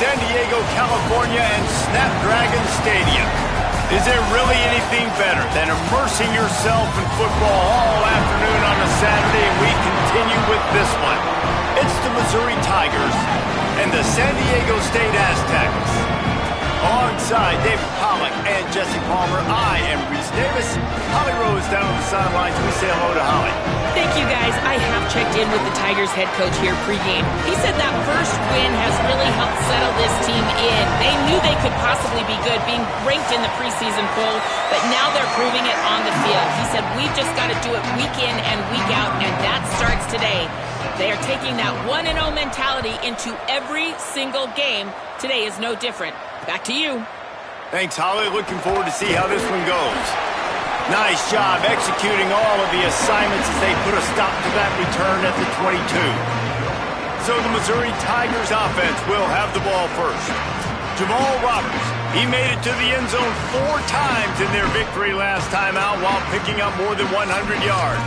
San Diego, California, and Snapdragon Stadium. Is there really anything better than immersing yourself in football all afternoon on a Saturday? And we continue with this one. It's the Missouri Tigers and the San Diego State Aztecs. Alongside David Pollack and Jesse Palmer, I am Reese Davis. Holly Rose down on the sidelines. We say hello to Holly. Thank you, guys. I have checked in with the Tigers head coach here pregame. He said that first win has really helped settle this team in. They knew they could possibly be good, being ranked in the preseason poll, but now they're proving it on the field. He said, we've just got to do it week in and week out, and that starts today. They are taking that 1-0 mentality into every single game. Today is no different. Back to you. Thanks, Holly. Looking forward to see how this one goes. Nice job executing all of the assignments as they put a stop to that return at the 22. So the Missouri Tigers offense will have the ball first. Jamal Roberts, he made it to the end zone 4 times in their victory last time out while picking up more than 100 yards.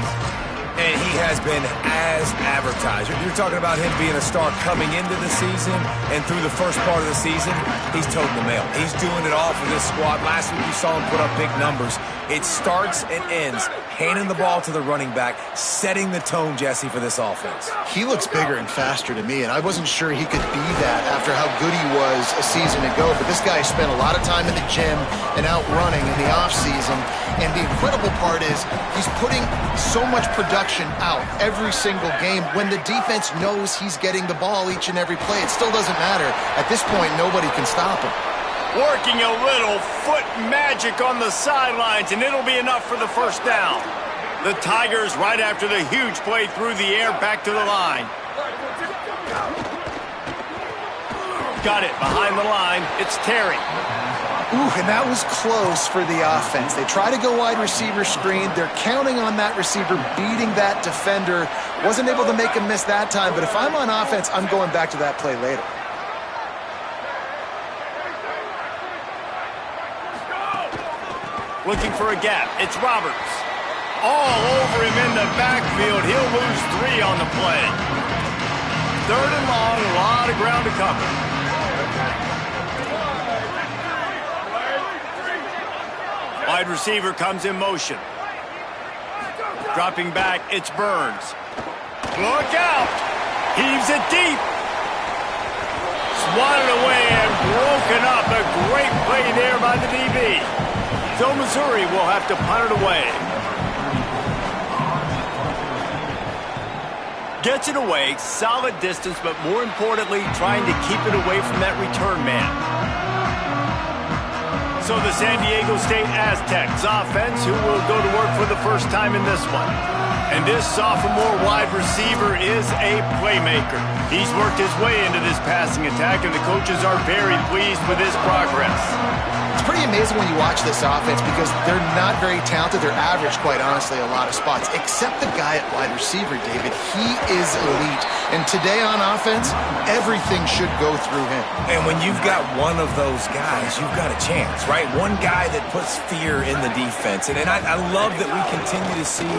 And he has been as advertised. You're talking about him being a star coming into the season, and through the first part of the season, he's toting the mail. He's doing it all for this squad. Last week you saw him put up big numbers. It starts and ends handing the ball to the running back, setting the tone, Jesse, for this offense. He looks bigger and faster to me, and I wasn't sure he could be that after how good he was a season ago. But this guy spent a lot of time in the gym and out running in the offseason. And the incredible part is he's putting so much production out every single game when the defense knows he's getting the ball each and every play. It still doesn't matter. At this point, nobody can stop him. Working a little foot magic on the sidelines, and it'll be enough for the first down. The Tigers, right after the huge play through the air, back to the line. Got it behind the line. It's Terry. Ooh, and that was close for the offense. They try to go wide receiver screen. They're counting on that receiver beating that defender. Wasn't able to make him miss that time, but if I'm on offense, I'm going back to that play later. Looking for a gap. It's Roberts. All over him in the backfield. He'll lose 3 on the play. 3rd and long, a lot of ground to cover. Wide receiver comes in motion. Dropping back, it's Burns. Look out! Heaves it deep. Swatted away and broken up. A great play there by the DB. So Missouri will have to punt it away. Gets it away, solid distance, but more importantly, trying to keep it away from that return man. So the San Diego State Aztecs offense, who will go to work for the first time in this one. And this sophomore wide receiver is a playmaker. He's worked his way into this passing attack, and the coaches are very pleased with his progress. It's pretty amazing when you watch this offense because they're not very talented. They're average, quite honestly, a lot of spots. Except the guy at wide receiver, David. He is elite. And today on offense, everything should go through him. And when you've got one of those guys, you've got a chance, right? One guy that puts fear in the defense. And I love that we continue to see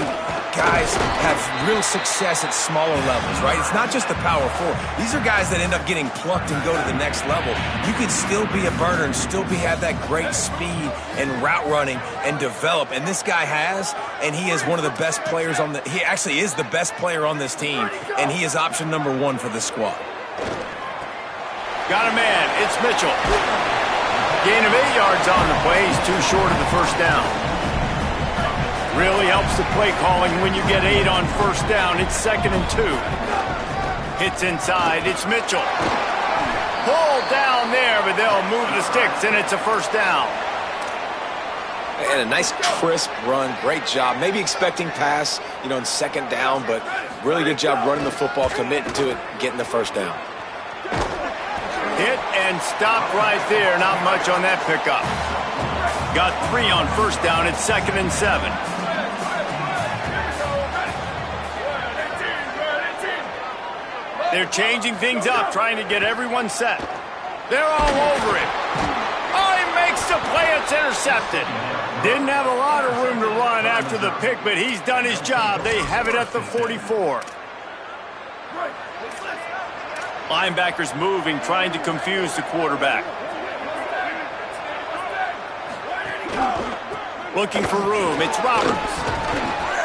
guys have real success at smaller levels, right? It's not just the power 4. These are guys that end up getting plucked and go to the next level. You can still be a burner and still have that great speed and route running and develop. And this guy has, and he is one of the best players on he actually is the best player on this team, and he is option number 1 for this squad. Got a man. It's Mitchell. Gain of 8 yards on the play. He's too short of the first down. Really helps the play calling when you get 8 on first down. It's 2nd and 2. Hits inside. It's Mitchell. Pulled down there, but they'll move the sticks, and it's a first down. And a nice crisp run. Great job. Maybe expecting pass, in 2nd down, but really good job running the football, committing to it, getting the first down. Hit and stopped right there. Not much on that pickup. Got 3 on first down. It's 2nd and 7. They're changing things up, trying to get everyone set. They're all over it. Oh, he makes the play. It's intercepted. Didn't have a lot of room to run after the pick, but he's done his job. They have it at the 44. Linebackers moving, trying to confuse the quarterback. Looking for room. It's Roberts.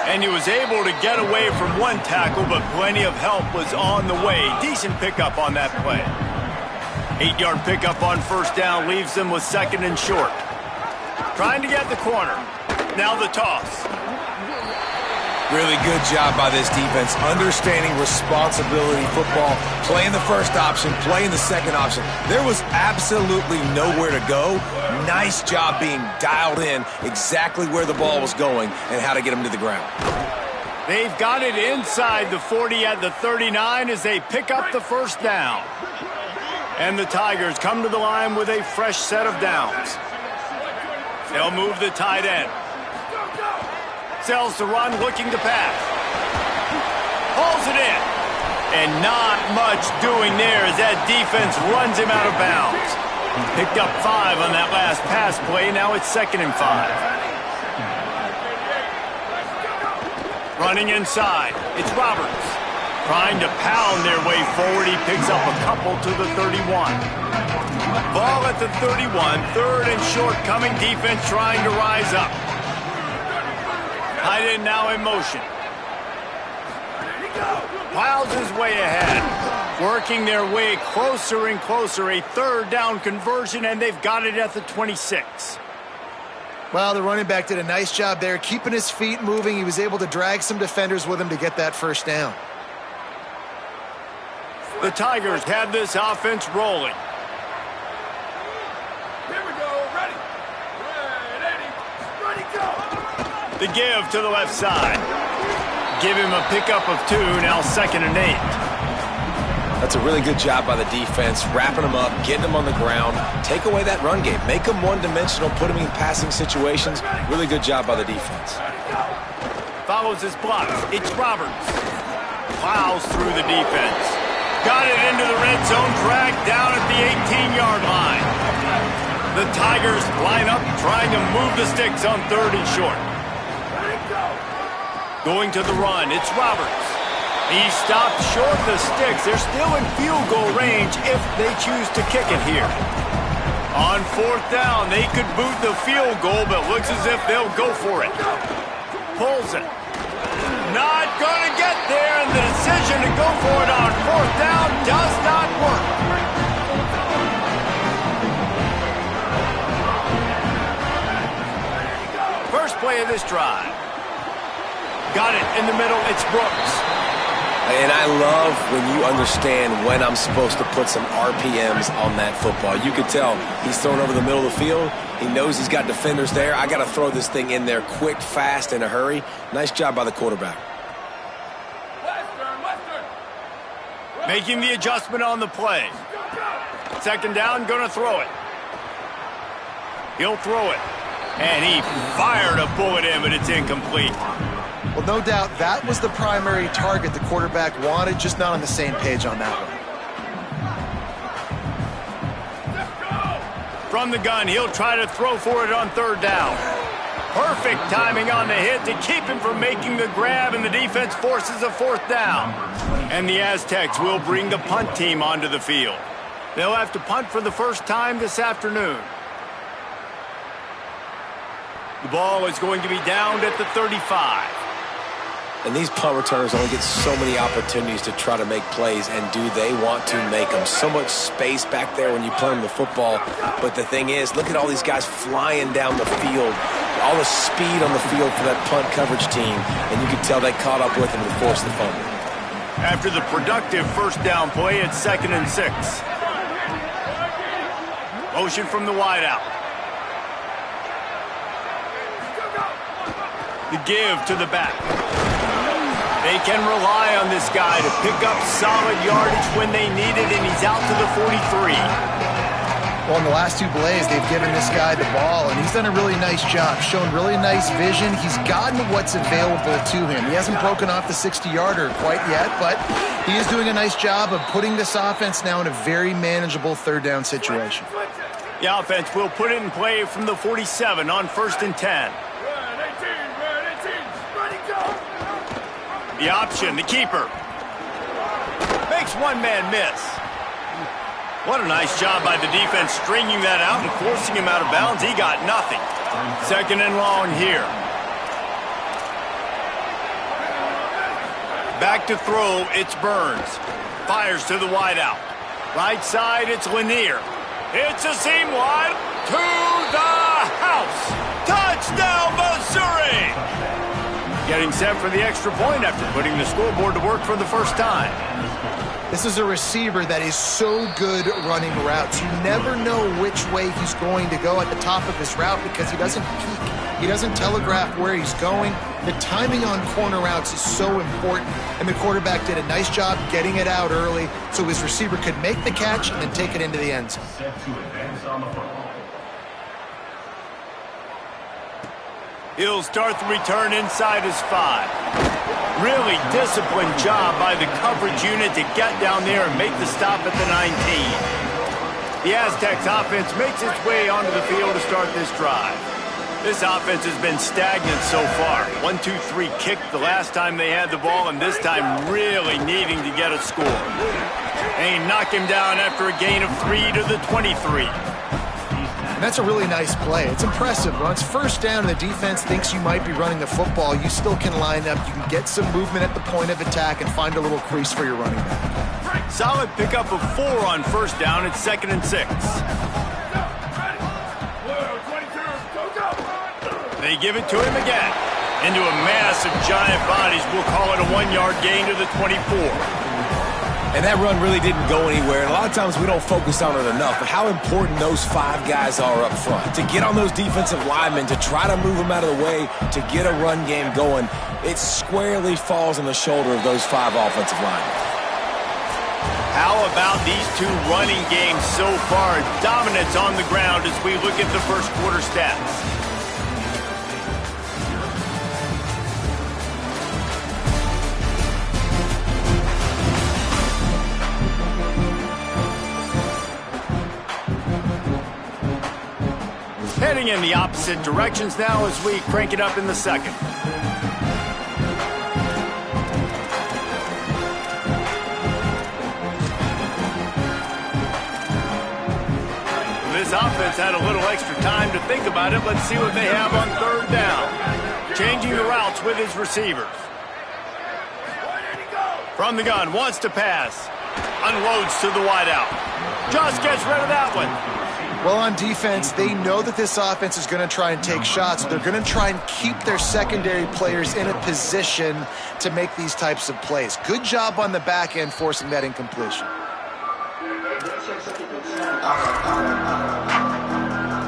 And he was able to get away from one tackle, but plenty of help was on the way. Decent pickup on that play. 8-yard pickup on first down leaves them with second and short. Trying to get the corner. Now the toss. Really good job by this defense, understanding responsibility football, playing the first option, playing the second option. There was absolutely nowhere to go. Nice job being dialed in exactly where the ball was going and how to get him to the ground. They've got it inside the 40 at the 39 as they pick up the first down. And the Tigers come to the line with a fresh set of downs. They'll move the tight end. Sells the run, looking to pass. Pulls it in. And not much doing there as that defense runs him out of bounds. Picked up 5 on that last pass play. Now it's 2nd and 5. Running inside. It's Roberts. Trying to pound their way forward. He picks up a couple to the 31. Ball at the 31. 3rd and short coming. Defense trying to rise up. Tight end now in motion. Piles his way ahead. Working their way closer and closer. A 3rd down conversion, and they've got it at the 26. Well, the running back did a nice job there, keeping his feet moving. He was able to drag some defenders with him to get that first down. The Tigers have this offense rolling. Here we go. Ready. Ready, go. The give to the left side. Give him a pickup of 2, now 2nd and 8. That's a really good job by the defense, wrapping them up, getting them on the ground, take away that run game, make them one-dimensional, put them in passing situations. Really good job by the defense. Follows his block. It's Roberts. Plows through the defense. Got it into the red zone, dragged down at the 18-yard line. The Tigers line up, trying to move the sticks on 3rd and short. Going to the run, it's Roberts. He stopped short the sticks. They're still in field goal range if they choose to kick it here. On 4th down, they could boot the field goal, but looks as if they'll go for it. Pulls it. Not going to get there, and the decision to go for it on 4th down does not work. First play of this drive. Got it in the middle. It's Brooks. And I love when you understand when I'm supposed to put some RPMs on that football. You could tell he's throwing over the middle of the field. He knows he's got defenders there. I got to throw this thing in there quick, fast, in a hurry. Nice job by the quarterback. Western. Making the adjustment on the play. 2nd down, going to throw it. He'll throw it. And he fired a bullet in, but it's incomplete. Well, no doubt that was the primary target the quarterback wanted, just not on the same page on that one. From the gun, he'll try to throw for it on 3rd down. Perfect timing on the hit to keep him from making the grab, and the defense forces a 4th down. And the Aztecs will bring the punt team onto the field. They'll have to punt for the first time this afternoon. The ball is going to be downed at the 35. And these punt returners only get so many opportunities to try to make plays, and do they want to make them? So much space back there when you play them the football. But the thing is, look at all these guys flying down the field, all the speed on the field for that punt coverage team, and you can tell they caught up with him to force the fumble. After the productive first down play, it's 2nd and 6. Motion from the wideout. The give to the back. They can rely on this guy to pick up solid yardage when they need it, and he's out to the 43. Well, in the last 2 plays, they've given this guy the ball, and he's done a really nice job, shown really nice vision. He's gotten what's available to him. He hasn't broken off the 60-yarder quite yet, but he is doing a nice job of putting this offense now in a very manageable 3rd down situation. The offense will put it in play from the 47 on 1st and 10. The option, the keeper. Makes one man miss. What a nice job by the defense stringing that out and forcing him out of bounds. He got nothing. Second and long here. Back to throw, it's Burns. Fires to the wideout. Right side, it's Lanier. It's a seam wide to the house. Touchdown, Missouri! Getting set for the extra point after putting the scoreboard to work for the first time. This is a receiver that is so good running routes. You never know which way he's going to go at the top of his route because he doesn't peek. He doesn't telegraph where he's going. The timing on corner routes is so important, and the quarterback did a nice job getting it out early so his receiver could make the catch and then take it into the end zone. He'll start the return inside his 5. Really disciplined job by the coverage unit to get down there and make the stop at the 19. The Aztecs offense makes its way onto the field to start this drive. This offense has been stagnant so far. 1-2-3 kick the last time they had the ball, and this time really needing to get a score. They knock him down after a gain of 3 to the 23. And that's a really nice play. It's impressive. Once first down and the defense thinks you might be running the football, you still can line up. You can get some movement at the point of attack and find a little crease for your running back. Solid pickup of 4 on first down. It's 2nd and 6. They give it to him again. Into a mass of giant bodies. We'll call it a 1-yard gain to the 24. And that run really didn't go anywhere. And a lot of times we don't focus on it enough, but how important those 5 guys are up front. To get on those defensive linemen, to try to move them out of the way, to get a run game going, it squarely falls on the shoulder of those 5 offensive linemen. How about these 2 running games so far? Dominance on the ground as we look at the first quarter stats. Heading in the opposite directions now as we crank it up in the second. This offense had a little extra time to think about it. Let's see what they have on third down. Changing the routes with his receivers. From the gun, wants to pass. Unloads to the wideout. Just gets rid of that one. Well, on defense, they know that this offense is going to try and take shots. They're going to try and keep their secondary players in a position to make these types of plays. Good job on the back end forcing that incompletion.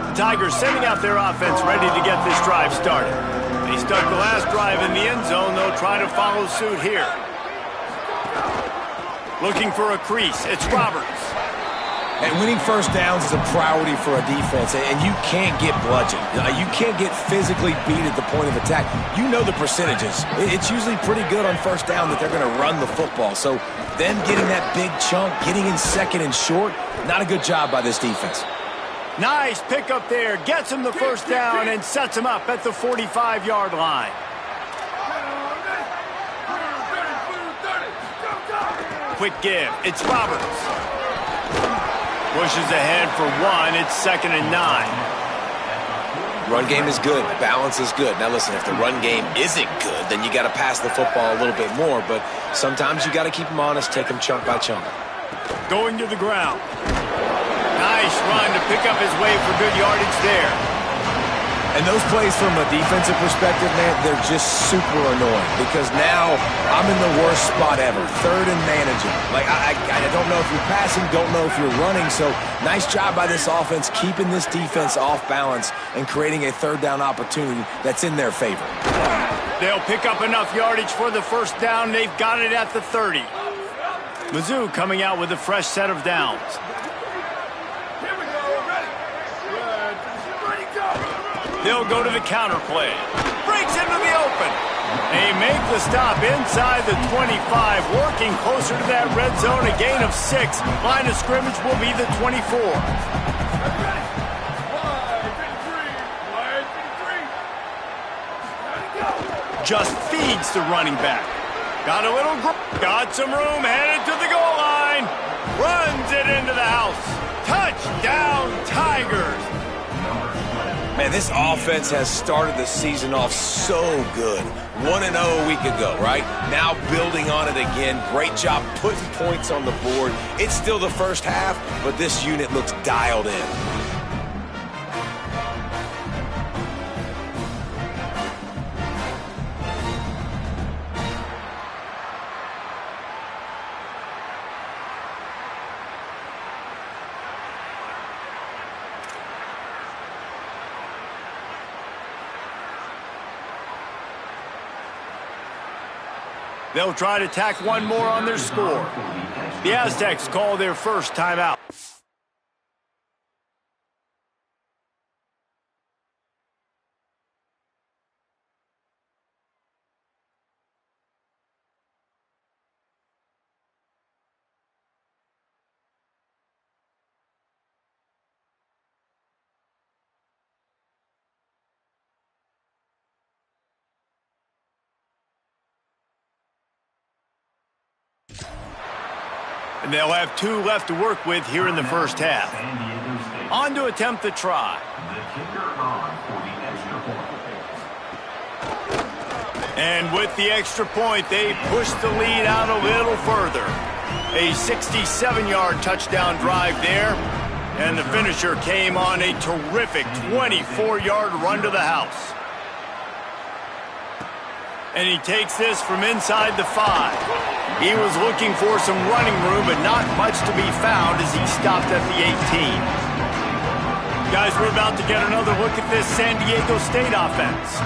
The Tigers sending out their offense ready to get this drive started. They stuck the last drive in the end zone. They'll try to follow suit here. Looking for a crease. It's Roberts. And winning first downs is a priority for a defense, and you can't get bludgeoned. You can't get physically beat at the point of attack. You know the percentages. It's usually pretty good on first down that they're going to run the football. So them getting that big chunk, getting in second and short, not a good job by this defense. Nice pickup there. Gets him the first down and sets him up at the 45-yard line. Quick give. It's Roberts. Pushes ahead for 1. It's 2nd and 9. Run game is good. Balance is good. Now listen, if the run game isn't good, then you got to pass the football a little bit more. But sometimes you got to keep them honest, take them chunk by chunk. Going to the ground. Nice run to pick up his way for good yardage there. And those plays from a defensive perspective, man, they're just super annoying because now I'm in the worst spot ever. 3rd and managing. Like, I don't know if you're passing, don't know if you're running. So nice job by this offense keeping this defense off balance and creating a 3rd down opportunity that's in their favor. They'll pick up enough yardage for the first down. They've got it at the 30. Mizzou coming out with a fresh set of downs. They'll go to the counter play. Breaks into the open. They make the stop inside the 25, working closer to that red zone, a gain of 6. Line of scrimmage will be the 24. Just feeds the running back. Got a little, got some room, headed to the goal line. runs it into the house. Touchdown, Tigers. Man, this offense has started the season off so good. 1-0 a week ago, right? Now building on it again. Great job putting points on the board. It's still the first half, but this unit looks dialed in. They'll try to tack one more on their score. The Aztecs call their first timeout. And they'll have 2 left to work with here in the first half. On to attempt the try. And with the extra point, they push the lead out a little further. A 67-yard touchdown drive there. And the finisher came on a terrific 24-yard run to the house. And he takes this from inside the 5. He was looking for some running room, but not much to be found as he stopped at the 18. Guys, we're about to get another look at this San Diego State offense.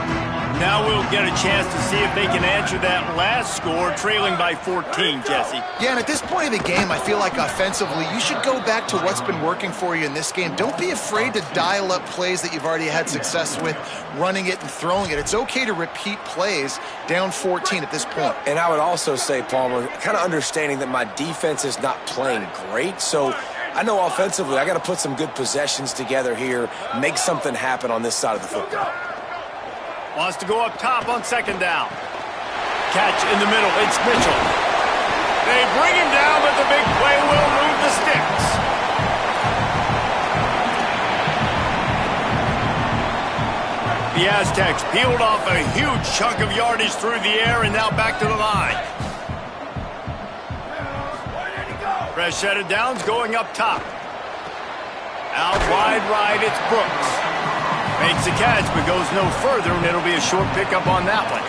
Now we'll get a chance to see if they can answer that last score, trailing by 14, Jesse. Yeah, and at this point of the game, I feel like offensively, you should go back to what's been working for you in this game. Don't be afraid to dial up plays that you've already had success with, running it and throwing it. It's okay to repeat plays down 14 at this point. And I would also say, Palmer, kind of understanding that my defense is not playing great, so I know offensively I got to put some good possessions together here, make something happen on this side of the football. Wants to go up top on second down. Catch in the middle. It's Mitchell. They bring him down, but the big play will move the sticks. The Aztecs peeled off a huge chunk of yardage through the air and now back to the line. Fresh set of downs going up top. Out wide right, it's Brooks. Makes a catch, but goes no further, and it'll be a short pickup on that one.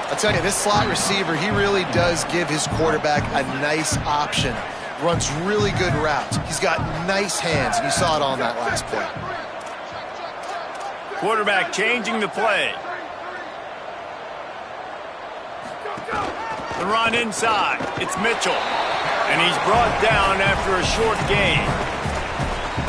I'll tell you, this slot receiver, he really does give his quarterback a nice option. Runs really good routes. He's got nice hands, and you saw it on that last play. Quarterback changing the play. The run inside. It's Mitchell. And he's brought down after a short gain.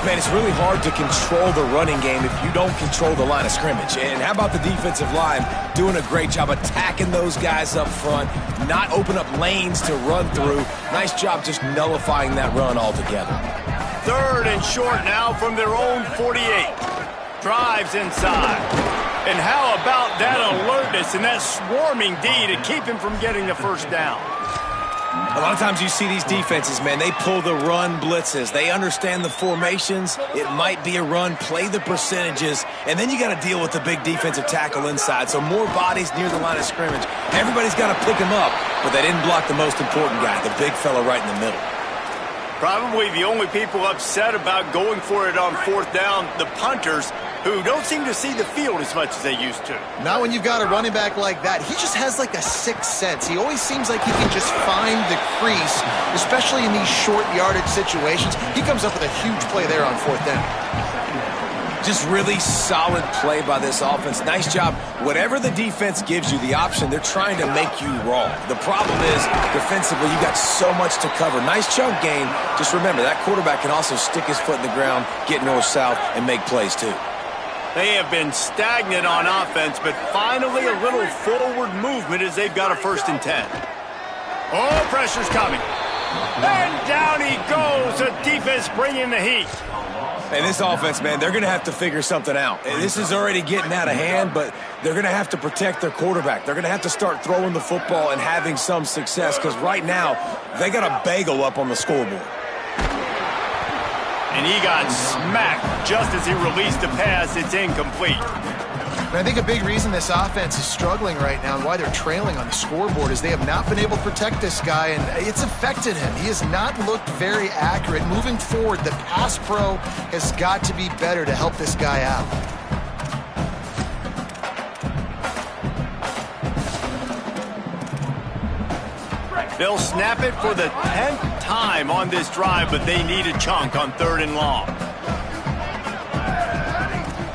Man, it's really hard to control the running game if you don't control the line of scrimmage. And how about the defensive line doing a great job attacking those guys up front, not open up lanes to run through. Nice job just nullifying that run altogether. 3rd and short now from their own 48. Drives inside. And how about that alertness and that swarming D to keep him from getting the first down? A lot of times you see these defenses, man, they pull the run blitzes. They understand the formations. It might be a run, play the percentages, and then you got to deal with the big defensive tackle inside. So more bodies near the line of scrimmage. Everybody's got to pick him up, but they didn't block the most important guy, the big fella right in the middle. Probably the only people upset about going for it on 4th down, the punters, who don't seem to see the field as much as they used to. Not when you've got a running back like that. He just has like a sixth sense. He always seems like he can just find the crease, especially in these short yardage situations. He comes up with a huge play there on 4th down. Just really solid play by this offense. Nice job. Whatever the defense gives you the option, they're trying to make you wrong. The problem is, defensively, you got so much to cover. Nice chunk gain. Just remember, that quarterback can also stick his foot in the ground, get north-south, and make plays too. They have been stagnant on offense, but finally a little forward movement as they've got a 1st and 10. Oh, pressure's coming. And down he goes. The defense bringing the heat. And this offense, man, they're going to have to figure something out. This is already getting out of hand, but they're going to have to protect their quarterback. They're going to have to start throwing the football and having some success because right now they got a bagel up on the scoreboard. And he got smacked just as he released the pass. It's incomplete. And I think a big reason this offense is struggling right now and why they're trailing on the scoreboard is they have not been able to protect this guy, and it's affected him. He has not looked very accurate. Moving forward, the pass pro has got to be better to help this guy out. They'll snap it for the 10th time on this drive, but they need a chunk on 3rd and long.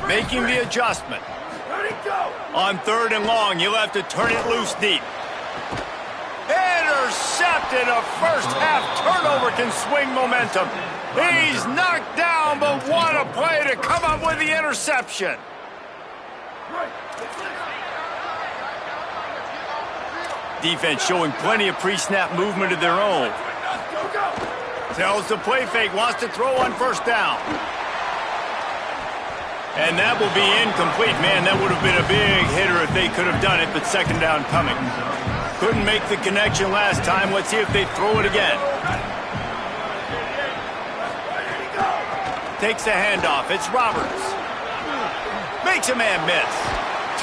Making the adjustment. On 3rd and long, you'll have to turn it loose deep. Intercepted. A first-half turnover can swing momentum. He's knocked down, but what a play to come up with the interception. Defense showing plenty of pre-snap movement of their own. Tells the play fake, wants to throw on 1st down. And that will be incomplete. Man, that would have been a big hitter if they could have done it, but 2nd down coming. Couldn't make the connection last time. Let's see if they throw it again. Takes the handoff. It's Roberts. Makes a man miss.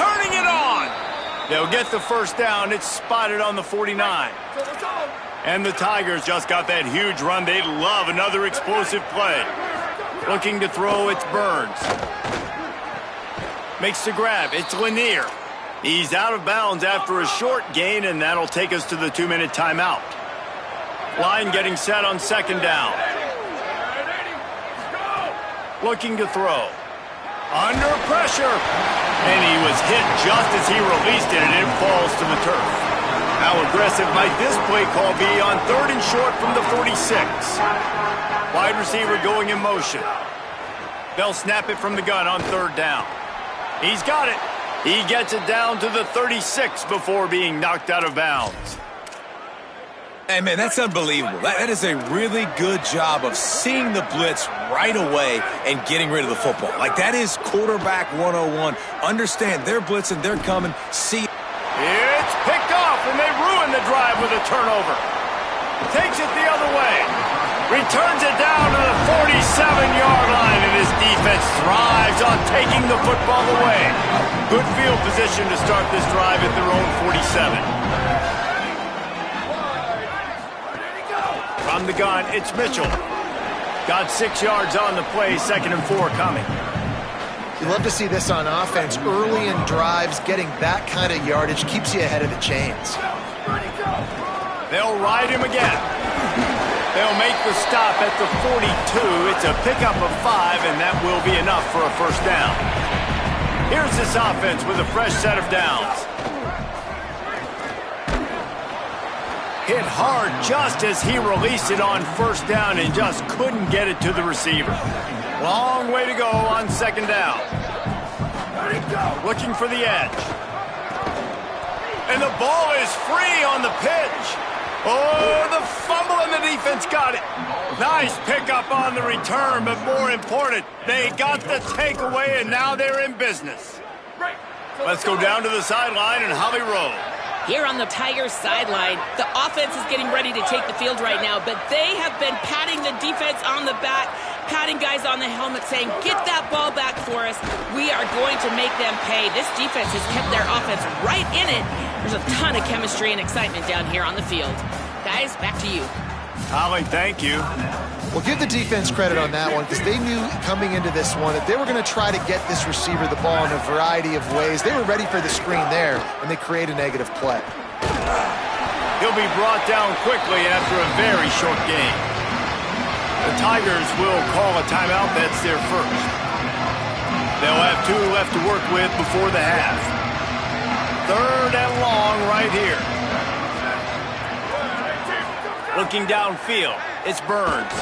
Turning it on. They'll get the 1st down. It's spotted on the 49. And the Tigers just got that huge run. They'd love another explosive play. Looking to throw, it's Burns. Makes the grab, it's Lanier. He's out of bounds after a short gain, and that'll take us to the 2-minute timeout. Line getting set on 2nd down. Looking to throw. Under pressure. And he was hit just as he released it, and it falls to the turf. How aggressive might this play call be on 3rd and short from the 46? Wide receiver going in motion. They'll snap it from the gun on 3rd down. He's got it. He gets it down to the 36 before being knocked out of bounds. Hey, man, that's unbelievable. That is a really good job of seeing the blitz right away and getting rid of the football. Like, that is quarterback 101. Understand, they're blitzing, they're coming. See. It's picked off, and they ruin the drive with a turnover. Takes it the other way. Returns it down to the 47-yard line, and his defense thrives on taking the football away. Good field position to start this drive at their own 47. From the gun, it's Mitchell. Got 6 yards on the play, 2nd and 4 coming. You love to see this on offense. Early in drives, getting that kind of yardage keeps you ahead of the chains. They'll ride him again. They'll make the stop at the 42. It's a pickup of 5, and that will be enough for a 1st down. Here's this offense with a fresh set of downs. Hit hard just as he released it on 1st down and just couldn't get it to the receiver. Long way to go on 2nd down. Looking for the edge. And the ball is free on the pitch. Oh, the fumble, and the defense got it. Nice pickup on the return, but more important, they got the takeaway, and now they're in business. Let's go down to the sideline and Holly Rowe. Here on the Tigers sideline, the offense is getting ready to take the field right now, but they have been patting the defense on the back, patting guys on the helmet, saying, get that ball back for us. We are going to make them pay. This defense has kept their offense right in it. There's a ton of chemistry and excitement down here on the field. Guys, back to you. Holly, thank you. Well, give the defense credit on that one because they knew coming into this one that they were going to try to get this receiver the ball in a variety of ways. They were ready for the screen there, and they create a negative play. He'll be brought down quickly after a very short game. The Tigers will call a timeout. That's their first. They'll have 2 left to work with before the half. 3rd and long right here. Looking downfield, it's Burns.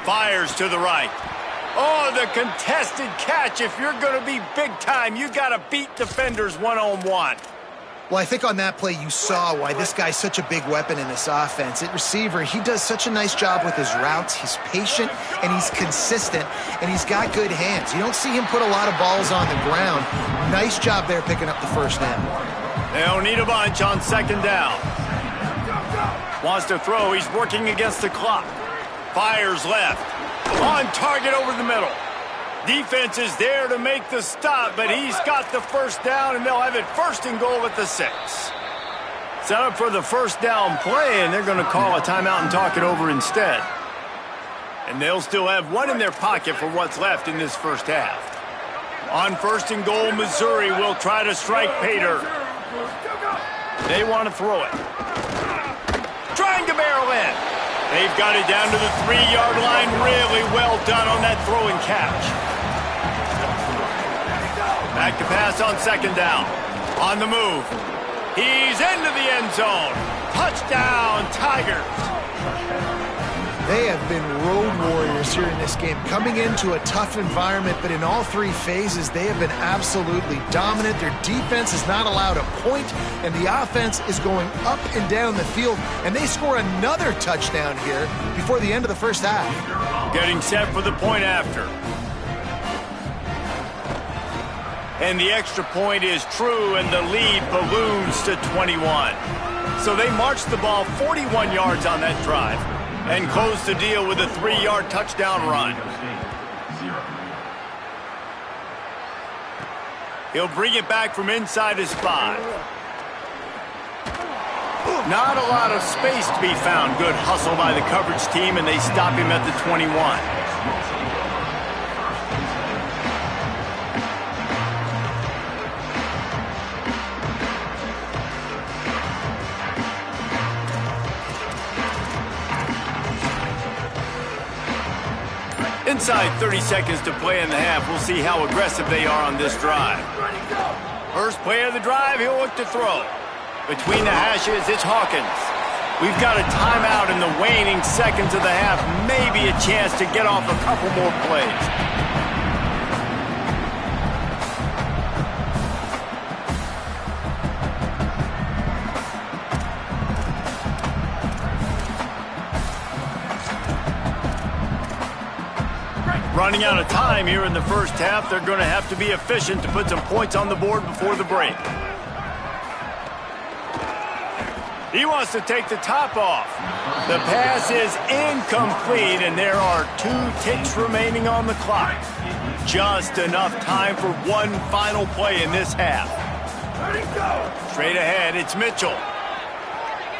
Fires to the right. Oh, the contested catch. If you're going to be big time, you got to beat defenders one-on-one. Well, I think on that play you saw why this guy's such a big weapon in this offense. At receiver, he does such a nice job with his routes. He's patient, and he's consistent, and he's got good hands. You don't see him put a lot of balls on the ground. Nice job there picking up the first down. They don't need a bunch on second down. Wants to throw. He's working against the clock. Fires left. On target over the middle. Defense is there to make the stop, but he's got the first down, and they'll have it first and goal at the 6. Set up for the first down play, and they're going to call a timeout and talk it over instead. And they'll still have one in their pocket for what's left in this first half. On first and goal, Missouri will try to strike Pater. They want to throw it. Trying to barrel in. They've got it down to the 3-yard line. Really well done on that throw and catch. Back to pass on second down. On the move. He's into the end zone. Touchdown, Tigers. They have been road warriors here in this game, coming into a tough environment, but in all 3 phases, they have been absolutely dominant. Their defense is not allowed a point, and the offense is going up and down the field, and they score another touchdown here before the end of the first half. Getting set for the point after. And the extra point is true, and the lead balloons to 21. So they marched the ball 41 yards on that drive and closed the deal with a 3-yard touchdown run. He'll bring it back from inside his 5. Not a lot of space to be found. Good hustle by the coverage team, and they stop him at the 21. Inside 30 seconds to play in the half. We'll see how aggressive they are on this drive. First play of the drive, he'll look to throw. Between the hashes, it's Hawkins. We've got a timeout in the waning seconds of the half. Maybe a chance to get off a couple more plays. Running out of time here in the first half. They're going to have to be efficient to put some points on the board before the break. He wants to take the top off. The pass is incomplete, and there are 2 ticks remaining on the clock. Just enough time for one final play in this half. Straight ahead, it's Mitchell.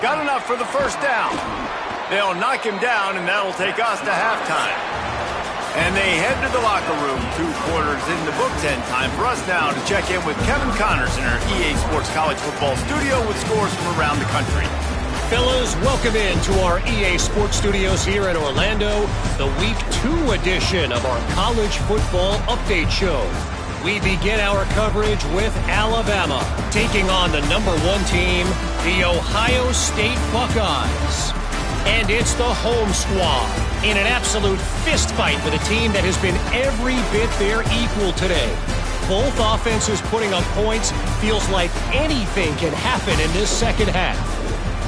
Got enough for the first down. They'll knock him down, and that'll take us to halftime. And they head to the locker room. 2 quarters in the books, and time for us now to check in with Kevin Connors in our EA Sports College Football studio with scores from around the country. Fellas, welcome in to our EA Sports Studios here in Orlando, the Week 2 edition of our College Football Update Show. We begin our coverage with Alabama, taking on the #1 team, the Ohio State Buckeyes. And it's the home squad in an absolute fist fight with a team that has been every bit their equal today. Both offenses putting up points. Feels like anything can happen in this second half.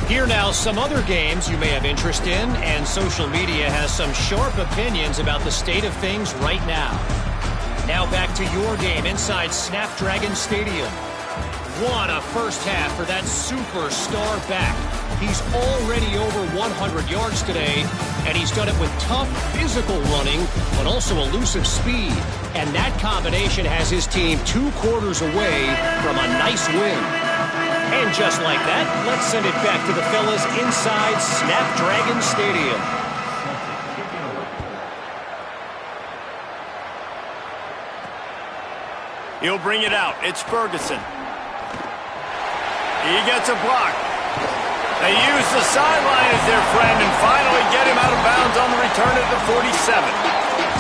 Here now, some other games you may have interest in, and social media has some sharp opinions about the state of things right now. Now back to your game inside Snapdragon Stadium. What a first half for that superstar back. He's already over 100 yards today, and he's done it with tough physical running, but also elusive speed. And that combination has his team 2 quarters away from a nice win. And just like that, let's send it back to the fellas inside Snapdragon Stadium. He'll bring it out. It's Ferguson. He gets a block. They use the sideline as their friend and finally get him out of bounds on the return at the 47.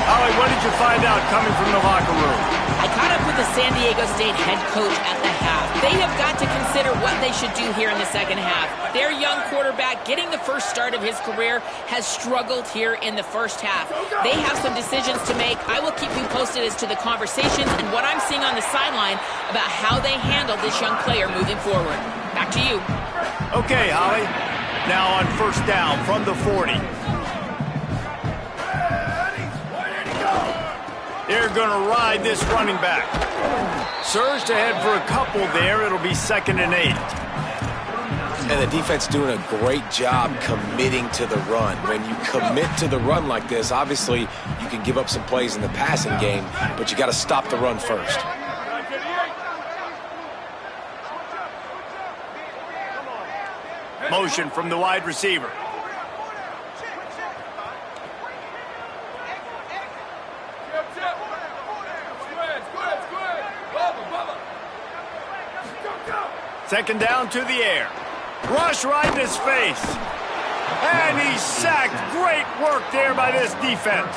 Holly, what did you find out coming from the locker room? I caught up with the San Diego State head coach at the half. They have got to consider what they should do here in the second half. Their young quarterback, getting the first start of his career, has struggled here in the first half. They have some decisions to make. I will keep you posted as to the conversations and what I'm seeing on the sideline about how they handle this young player moving forward. Back to you. Okay, Holly. Now on first down from the 40. They're going to ride this running back. Surged ahead for a couple there. It'll be 2nd and 8. And the defense doing a great job committing to the run. When you commit to the run like this, obviously you can give up some plays in the passing game, but you got to stop the run first. Motion from the wide receiver. Second down to the air. Rush right in his face. And he's sacked. Great work there by this defense.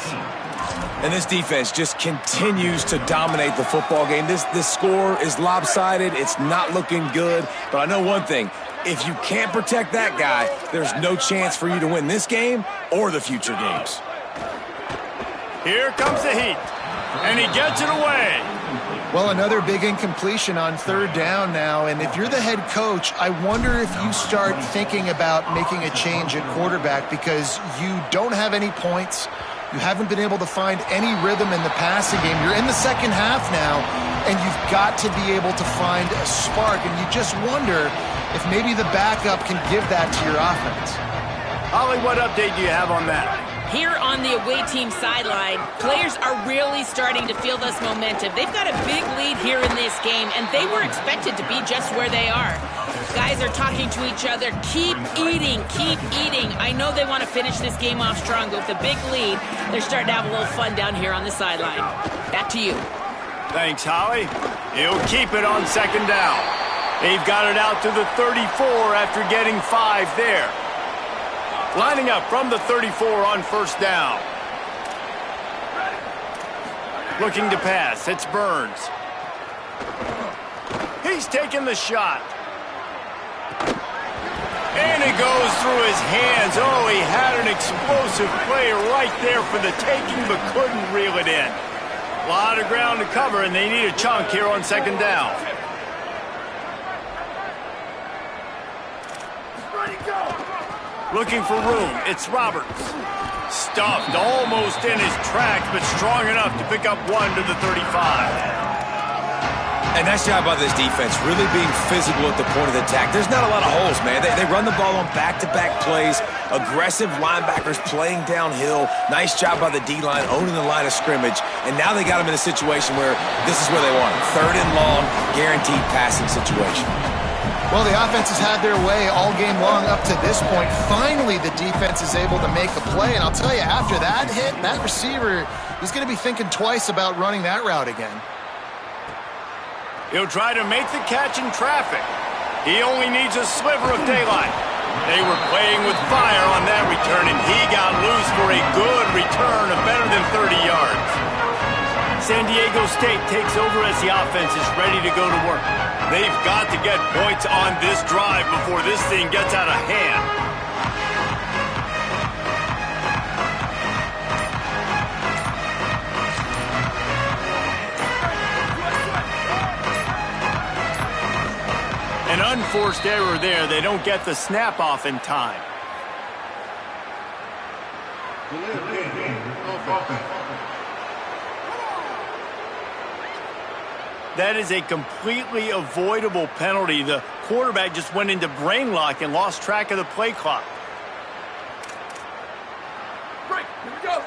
And this defense just continues to dominate the football game. This score is lopsided. It's not looking good. But I know one thing. If you can't protect that guy, there's no chance for you to win this game or the future games. Here comes the heat. And he gets it away. Well, another big incompletion on third down now, and if you're the head coach, I wonder if you start thinking about making a change at quarterback because you don't have any points. You haven't been able to find any rhythm in the passing game. You're in the second half now, and you've got to be able to find a spark, and you just wonder if maybe the backup can give that to your offense. Holly, what update do you have on that? Here on the away team sideline, players are really starting to feel this momentum. They've got a big lead here in this game, and they were expected to be just where they are. Guys are talking to each other. Keep eating, keep eating. I know they want to finish this game off strong, but with a big lead, they're starting to have a little fun down here on the sideline. Back to you. Thanks, Holly. He'll keep it on second down. They've got it out to the 34 after getting 5 there. Lining up from the 34 on first down. Looking to pass. It's Burns. He's taking the shot. And it goes through his hands. Oh, he had an explosive play right there for the taking, but couldn't reel it in. A lot of ground to cover, and they need a chunk here on second down. Looking for room. It's Roberts. Stuffed almost in his tracks, but strong enough to pick up 1 to the 35. And nice job by this defense, really being physical at the point of the attack. There's not a lot of holes, man. They run the ball on back-to-back plays. Aggressive linebackers playing downhill. Nice job by the D-line owning the line of scrimmage. And now they got them in a situation where this is where they want them. 3rd and long, guaranteed passing situation. Well, the offense has had their way all game long up to this point. Finally, the defense is able to make a play. And I'll tell you, after that hit, that receiver, he's going to be thinking twice about running that route again. He'll try to make the catch in traffic. He only needs a sliver of daylight. They were playing with fire on that return, and he got loose for a good return of better than 30 yards. San Diego State takes over as the offense is ready to go to work. They've got to get points on this drive before this thing gets out of hand. An unforced error there. They don't get the snap off in time. That is a completely avoidable penalty. The quarterback just went into brain lock and lost track of the play clock. Break. Here we go.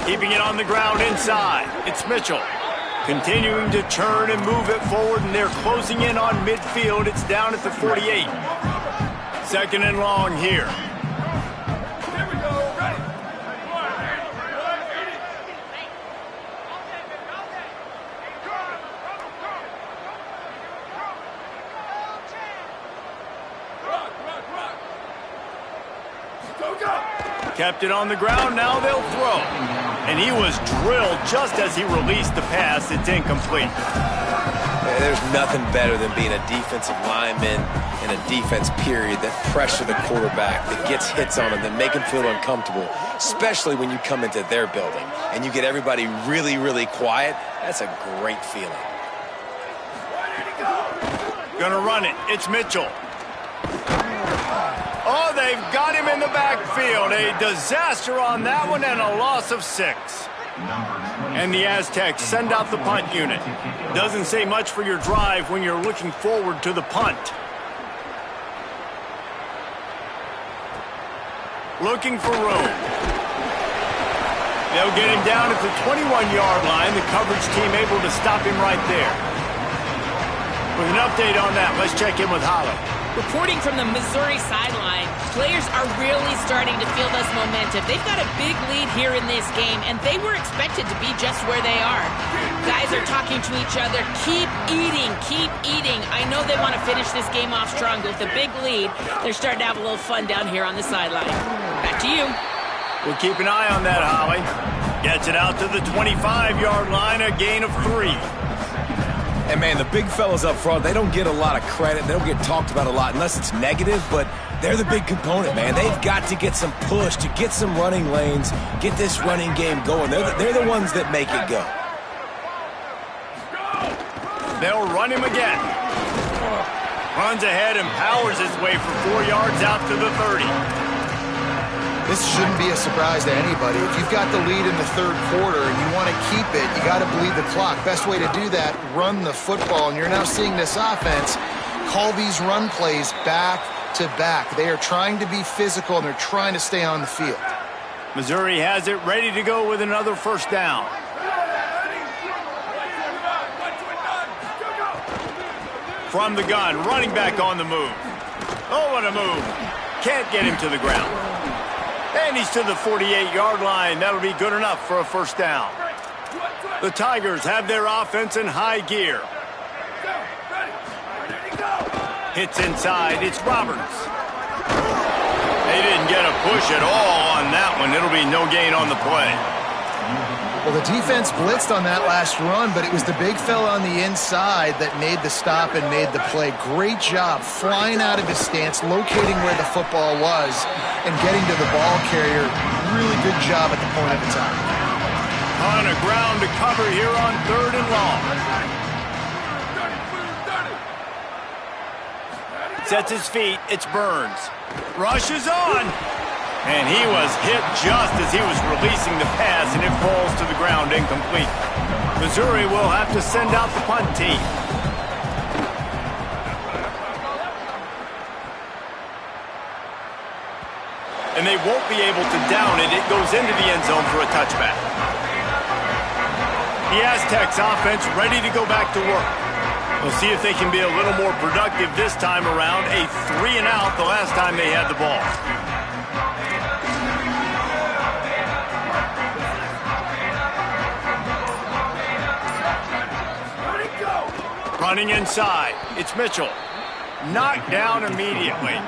Keeping it on the ground inside. It's Mitchell. Continuing to turn and move it forward, and they're closing in on midfield. It's down at the 48. 2nd and long here. Here we go. Ready. Rock. Go. Kept it on the ground, now they'll throw. And he was drilled just as he released the pass. It's incomplete. There's nothing better than being a defensive lineman in a defense period that pressure the quarterback, that gets hits on him, that make him feel uncomfortable, especially when you come into their building and you get everybody really, really quiet. That's a great feeling. Gonna run it. It's Mitchell. Oh, they've got him in the backfield. A disaster on that one and a loss of 6. And the Aztecs send out the punt unit. Doesn't say much for your drive when you're looking forward to the punt. Looking for room. They'll get him down at the 21-yard line. The coverage team able to stop him right there. With an update on that, let's check in with Holly. Reporting from the Missouri sideline, players are really starting to feel this momentum. They've got a big lead here in this game, and they were expected to be just where they are. Guys are talking to each other. Keep eating, keep eating. I know they want to finish this game off strong with a big lead. They're starting to have a little fun down here on the sideline. Back to you. We'll keep an eye on that, Holly. Gets it out to the 25-yard line, a gain of 3. And, man, the big fellas up front, they don't get a lot of credit. They don't get talked about a lot unless it's negative, but they're the big component, man. They've got to get some push, to get some running lanes, get this running game going. They're the ones that make it go. They'll run him again. Runs ahead and powers his way for 4 yards out to the 30. This shouldn't be a surprise to anybody. If you've got the lead in the third quarter and you want to keep it, you got to bleed the clock. Best way to do that, run the football. And you're now seeing this offense call these run plays back to back. They are trying to be physical, and they're trying to stay on the field. Missouri has it ready to go with another first down. From the gun, running back on the move. Oh, what a move. Can't get him to the ground. And he's to the 48-yard line. That'll be good enough for a first down. The Tigers have their offense in high gear. Hits inside. It's Roberts. They didn't get a push at all on that one. It'll be no gain on the play. Well, the defense blitzed on that last run, but it was the big fella on the inside that made the stop and made the play. Great job flying out of his stance, locating where the football was, and getting to the ball carrier. Really good job at the point of attack. On a ground to cover here on 3rd and long. Sets his feet. It's Burns. Rushes on. And he was hit just as he was releasing the pass, and it falls to the ground incomplete. Missouri will have to send out the punt team. And they won't be able to down it. It goes into the end zone for a touchback. The Aztecs offense ready to go back to work. We'll see if they can be a little more productive this time around. A 3-and-out the last time they had the ball. Running inside. It's Mitchell. Knocked down immediately.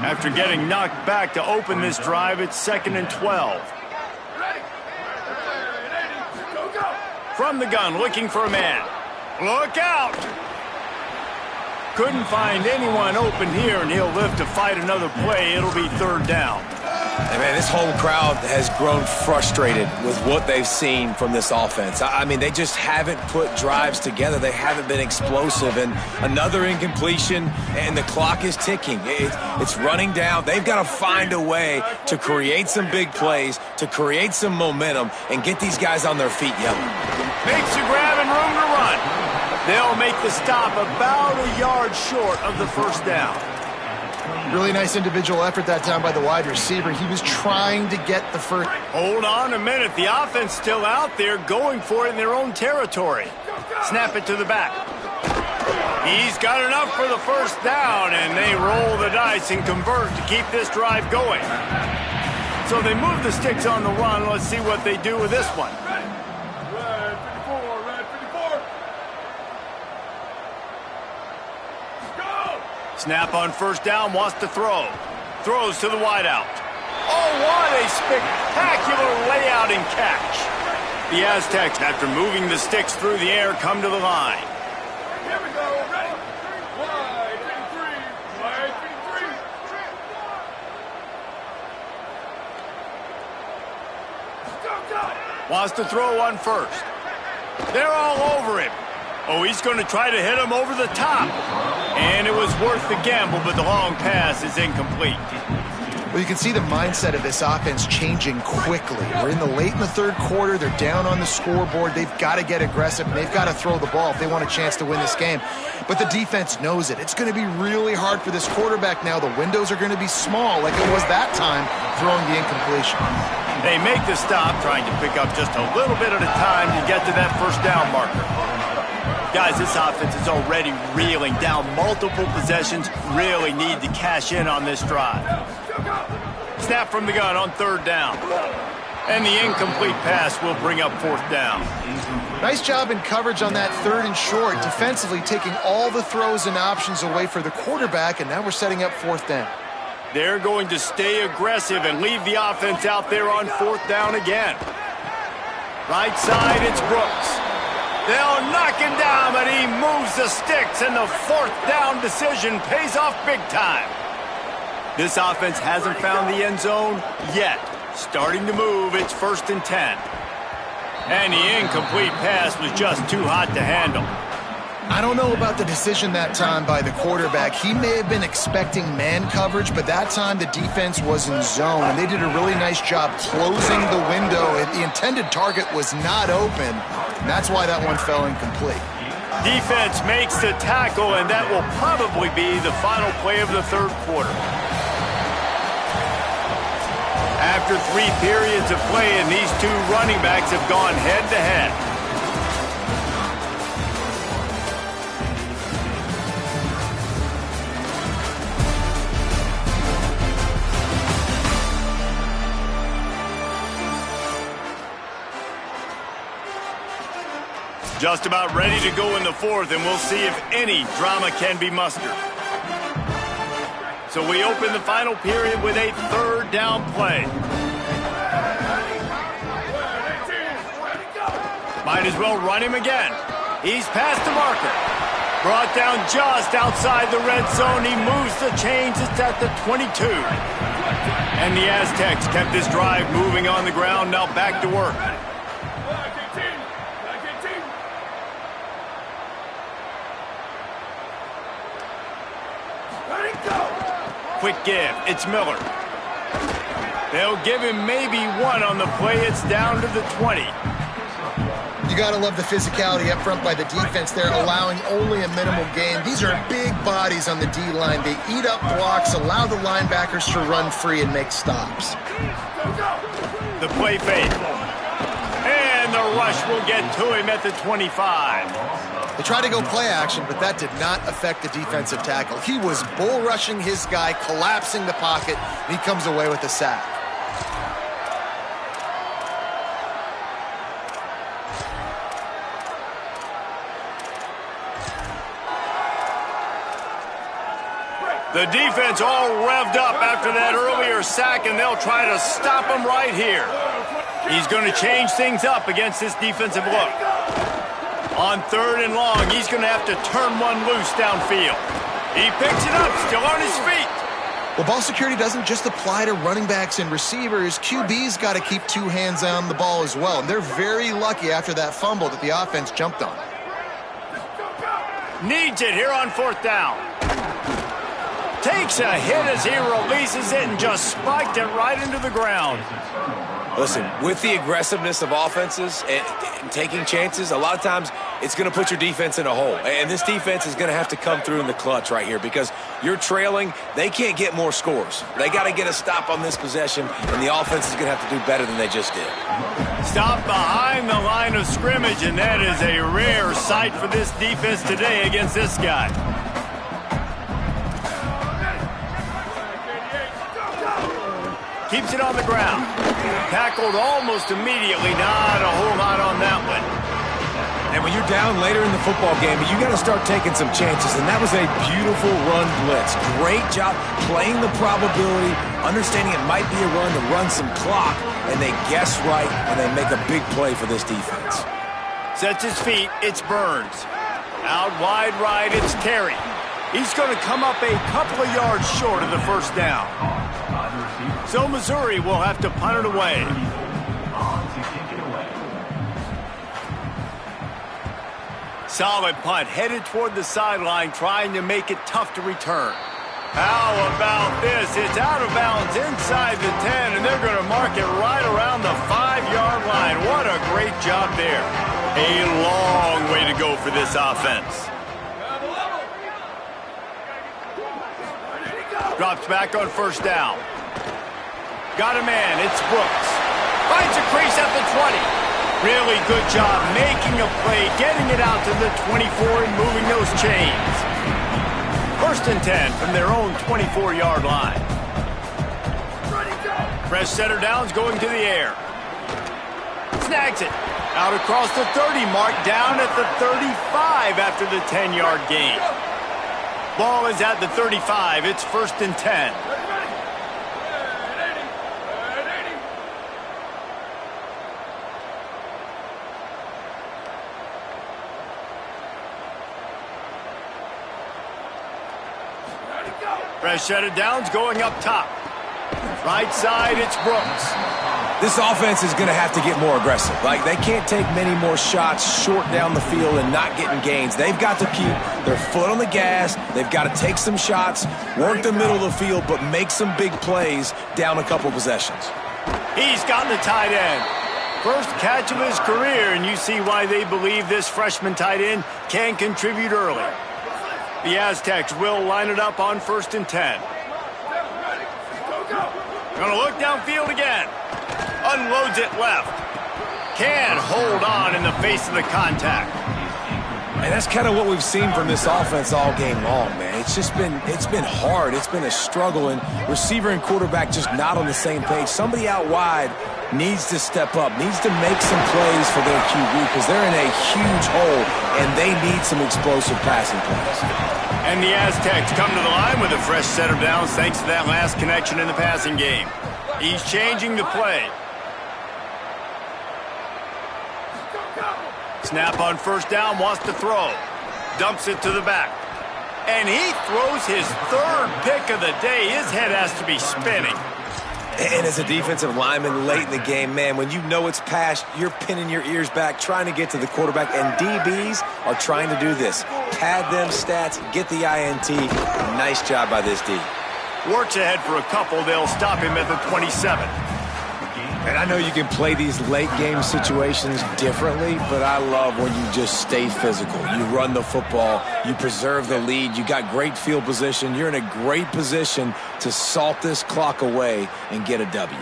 After getting knocked back to open this drive, it's 2nd and 12. From the gun, looking for a man. Look out! Couldn't find anyone open here, and he'll live to fight another play. It'll be 3rd down. And, man, this whole crowd has grown frustrated with what they've seen from this offense. I mean, they just haven't put drives together. They haven't been explosive. And another incompletion, and the clock is ticking. It's running down. They've got to find a way to create some big plays, to create some momentum, and get these guys on their feet yelling. Makes a grab and room to run. They'll make the stop about a yard short of the first down. Really nice individual effort that time by the wide receiver. He was trying to get the first. Hold on a minute. The offense still out there going for it in their own territory. Snap it to the back. He's got enough for the first down, and they roll the dice and convert to keep this drive going. So they move the sticks on the run. Let's see what they do with this one. Snap on first down, wants to throw. Throws to the wideout. Oh, what a spectacular layout and catch. The Aztecs, after moving the sticks through the air, come to the line. Here we go. Ready? Wide and three. Wide and three. Go. Wants to throw one first. They're all over him. Oh, he's going to try to hit him over the top. And it was worth the gamble, but the long pass is incomplete. Well, you can see the mindset of this offense changing quickly. We're in the third quarter. They're down on the scoreboard. They've got to get aggressive, and they've got to throw the ball if they want a chance to win this game. But the defense knows it. It's going to be really hard for this quarterback now. The windows are going to be small like it was that time throwing the incompletion. They make the stop, trying to pick up just a little bit at a time to get to that first down marker. Guys, this offense is already reeling down multiple possessions. Really need to cash in on this drive. Snap from the gun on third down. And the incomplete pass will bring up fourth down. Nice job in coverage on that third and short, defensively taking all the throws and options away for the quarterback, and now we're setting up fourth down. They're going to stay aggressive and leave the offense out there on fourth down again. Right side, it's Brooks. They'll knock him down, but he moves the sticks, and the fourth down decision pays off big time. This offense hasn't found the end zone yet. Starting to move, it's 1st and 10. And the incomplete pass was just too hot to handle. I don't know about the decision that time by the quarterback. He may have been expecting man coverage, but that time the defense was in zone, and they did a really nice job closing the window. The intended target was not open, and that's why that one fell incomplete. Defense makes the tackle, and that will probably be the final play of the third quarter. After 3 periods of play, and these two running backs have gone head-to-head. Just about ready to go in the fourth, and we'll see if any drama can be mustered. So we open the final period with a third down play. Might as well run him again. He's past the marker. Brought down just outside the red zone. He moves the chains. It's at the 22. And the Aztecs kept this drive moving on the ground. Now back to work. Quick give. It's Miller. They'll give him maybe one on the play. It's down to the 20. You got to love the physicality up front by the defense there, allowing only a minimal gain. These are big bodies on the D-line. They eat up blocks, allow the linebackers to run free and make stops. The play fake. And the rush will get to him at the 25. They tried to go play action, but that did not affect the defensive tackle. He was bull rushing his guy, collapsing the pocket, and he comes away with a sack. The defense all revved up after that earlier sack, and they'll try to stop him right here. He's going to change things up against this defensive look. On third and long, he's going to have to turn one loose downfield. He picks it up, still on his feet. Well, ball security doesn't just apply to running backs and receivers. QB's got to keep 2 hands on the ball as well. And they're very lucky after that fumble that the offense jumped on. Needs it here on fourth down. Takes a hit as he releases it and just spiked it right into the ground. Listen, with the aggressiveness of offenses and taking chances, a lot of times it's going to put your defense in a hole. And this defense is going to have to come through in the clutch right here because you're trailing. They can't get more scores. They got to get a stop on this possession, and the offense is going to have to do better than they just did. Stop behind the line of scrimmage, and that is a rare sight for this defense today against this guy. Keeps it on the ground. Tackled almost immediately. Not a whole lot on that one. And when you're down later in the football game, you got to start taking some chances, and that was a beautiful run blitz. Great job playing the probability, understanding it might be a run to run some clock, and they guess right, and they make a big play for this defense. Sets his feet, it's Burns. Out wide right, it's Terry. He's going to come up a couple of yards short of the first down. So Missouri will have to punt it away. Solid punt, headed toward the sideline, trying to make it tough to return. How about this? It's out of bounds inside the 10, and they're going to mark it right around the 5-yard line. What a great job there. A long way to go for this offense. Drops back on first down. Got a man, it's Brooks. Finds a crease at the 20. Really good job making a play, getting it out to the 24 and moving those chains. First and 10 from their own 24-yard line. Fresh setter downs going to the air. Snags it. Out across the 30 mark, down at the 35 after the 10-yard gain. Ball is at the 35. It's first and 10. Fresh set of downs going up top. Right side, it's Brooks. This offense is going to have to get more aggressive. Like, they can't take many more shots short down the field and not getting gains. They've got to keep their foot on the gas. They've got to take some shots, work the middle of the field, but make some big plays down a couple possessions. He's got the tight end. First catch of his career, and you see why they believe this freshman tight end can contribute early. The Aztecs will line it up on first and 10. Going to look downfield again. Unloads it left. Can hold on in the face of the contact. And that's kind of what we've seen from this offense all game long, man. It's been hard. It's been a struggle, and receiver and quarterback just not on the same page. Somebody out wide needs to step up, needs to make some plays for their QB because they're in a huge hole, and they need some explosive passing plays. And the Aztecs come to the line with a fresh set of downs thanks to that last connection in the passing game. He's changing the play. Snap on first down, wants to throw. Dumps it to the back. And he throws his third pick of the day. His head has to be spinning. And as a defensive lineman late in the game, man, when you know it's past, you're pinning your ears back, trying to get to the quarterback, and DBs are trying to do this. Pad them stats, get the INT. Nice job by this D. Works ahead for a couple. They'll stop him at the 27. And I know you can play these late game situations differently, but I love when you just stay physical. You run the football, you preserve the lead, you got great field position, you're in a great position to salt this clock away and get a W.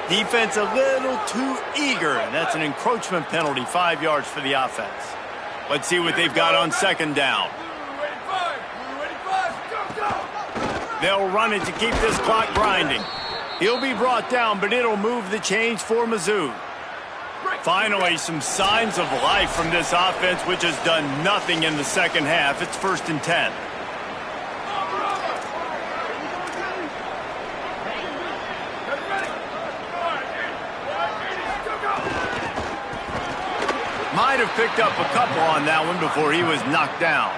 Defense a little too eager, and that's an encroachment penalty, 5 yards for the offense. Let's see what they've got on second down. They'll run it to keep this clock grinding. He'll be brought down, but it'll move the chains for Mizzou. Finally, some signs of life from this offense, which has done nothing in the second half. It's first and 10. Might have picked up a couple on that one before he was knocked down.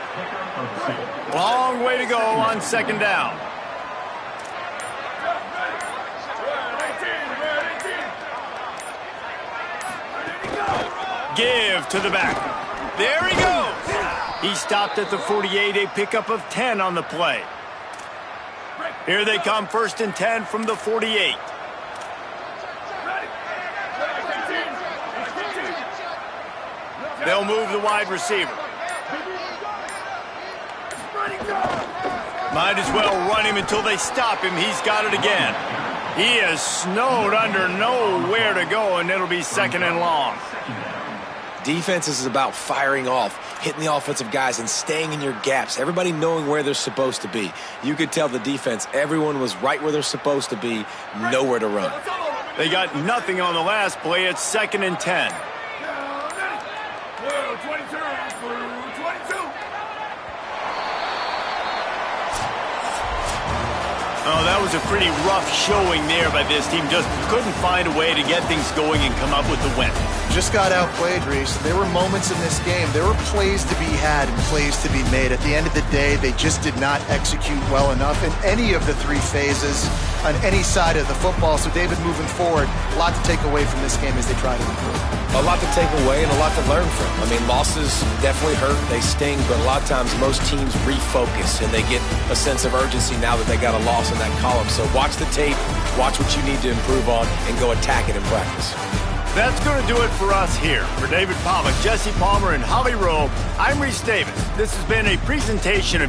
Long way to go on second down. Give to the back. There he goes. He stopped at the 48, a pickup of 10 on the play. Here they come, first and 10 from the 48. They'll move the wide receiver. Might as well run him until they stop him. He's got it again. He is snowed under, nowhere to go, and it'll be second and long. Defense is about firing off, hitting the offensive guys, and staying in your gaps. Everybody knowing where they're supposed to be. You could tell the defense, everyone was right where they're supposed to be, nowhere to run. They got nothing on the last play. It's 2nd and 10. Blue 22, blue 22. Oh, that was a pretty rough showing there by this team. Just couldn't find a way to get things going and come up with the win. Just got outplayed, Reese. There were moments in this game. There were plays to be had and plays to be made. At the end of the day, they just did not execute well enough in any of the 3 phases on any side of the football. So, David, moving forward, a lot to take away from this game as they try to improve. A lot to take away and a lot to learn from. I mean, losses definitely hurt. They sting, but a lot of times most teams refocus and they get a sense of urgency now that they got a loss in that column. So watch the tape, watch what you need to improve on, and go attack it in practice. That's going to do it for us here. For David Pollock, Jesse Palmer, and Holly Rowe, I'm Reese Davis. This has been a presentation of